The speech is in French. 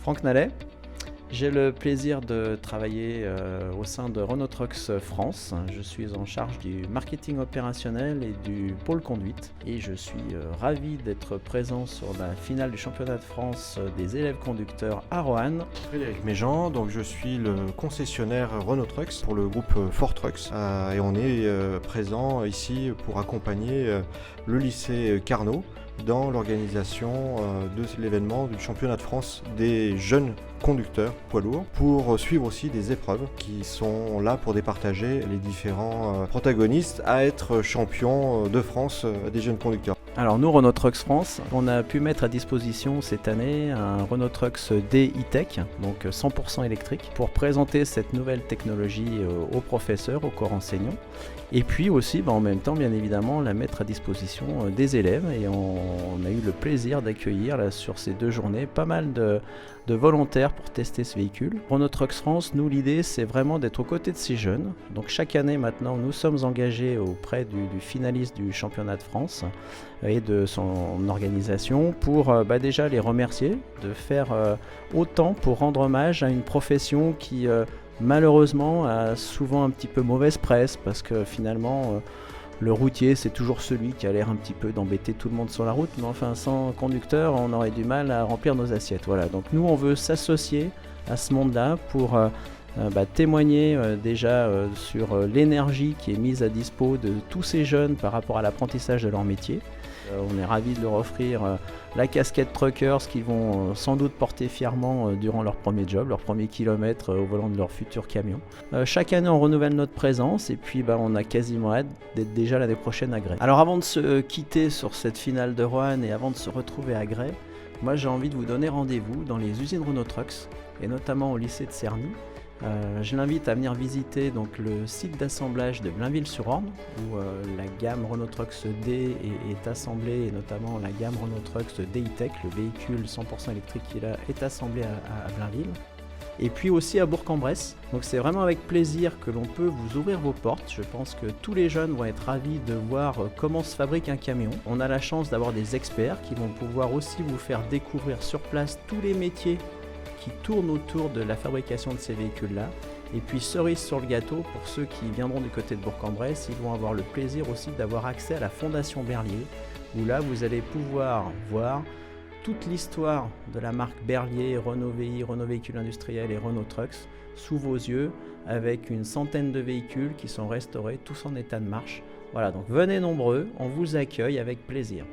Franck Nallet. J'ai le plaisir de travailler au sein de Renault Trucks France. Je suis en charge du marketing opérationnel et du pôle conduite. Et je suis ravi d'être présent sur la finale du championnat de France des élèves conducteurs à Roanne. Frédéric Méjean, donc je suis le concessionnaire Renault Trucks pour le groupe Ford Trucks. Et on est présent ici pour accompagner le lycée Carnot dans l'organisation de l'événement du championnat de France des jeunes conducteurs poids lourds, pour suivre aussi des épreuves qui sont là pour départager les différents protagonistes à être champions de France des jeunes conducteurs. Alors nous, Renault Trucks France, on a pu mettre à disposition cette année un Renault Trucks D e-Tech, donc 100% électrique, pour présenter cette nouvelle technologie aux professeurs, aux corps enseignants, et puis aussi en même temps bien évidemment la mettre à disposition des élèves. Et on a eu le plaisir d'accueillir là, sur ces 2 journées pas mal de volontaires pour tester ce véhicule. Renault Trucks France, nous l'idée c'est vraiment d'être aux côtés de ces jeunes. Donc chaque année maintenant nous sommes engagés auprès du finaliste du championnat de France et de son organisation pour déjà les remercier de faire autant pour rendre hommage à une profession qui malheureusement a souvent un petit peu mauvaise presse, parce que finalement le routier c'est toujours celui qui a l'air un petit peu d'embêter tout le monde sur la route, mais enfin sans conducteur on aurait du mal à remplir nos assiettes. Voilà, donc nous on veut s'associer à ce monde-là pour témoigner déjà sur l'énergie qui est mise à dispo de tous ces jeunes par rapport à l'apprentissage de leur métier. On est ravis de leur offrir la casquette truckers qu'ils vont sans doute porter fièrement durant leur premier job, leur premier kilomètre au volant de leur futur camion. Chaque année on renouvelle notre présence et puis on a quasiment hâte d'être déjà l'année prochaine à Gray. Alors avant de se quitter sur cette finale de Roanne et avant de se retrouver à Gray, moi j'ai envie de vous donner rendez-vous dans les usines Renault Trucks et notamment au lycée de Cerny. Je l'invite à venir visiter donc, le site d'assemblage de Blainville-sur-Orne où la gamme Renault Trucks D est assemblée, et notamment la gamme Renault Trucks D e-Tech, le véhicule 100% électrique qui là est assemblé à Blainville. Et puis aussi à Bourg-en-Bresse. Donc c'est vraiment avec plaisir que l'on peut vous ouvrir vos portes. Je pense que tous les jeunes vont être ravis de voir comment se fabrique un camion. On a la chance d'avoir des experts qui vont pouvoir aussi vous faire découvrir sur place tous les métiers qui tournent autour de la fabrication de ces véhicules-là. Et puis cerise sur le gâteau, pour ceux qui viendront du côté de Bourg-en-Bresse, ils vont avoir le plaisir aussi d'avoir accès à la Fondation Berlier, où là vous allez pouvoir voir toute l'histoire de la marque Berlier, Renault VI, Renault Véhicules Industriels et Renault Trucks sous vos yeux, avec une centaine de véhicules qui sont restaurés, tous en état de marche. Voilà, donc venez nombreux, on vous accueille avec plaisir.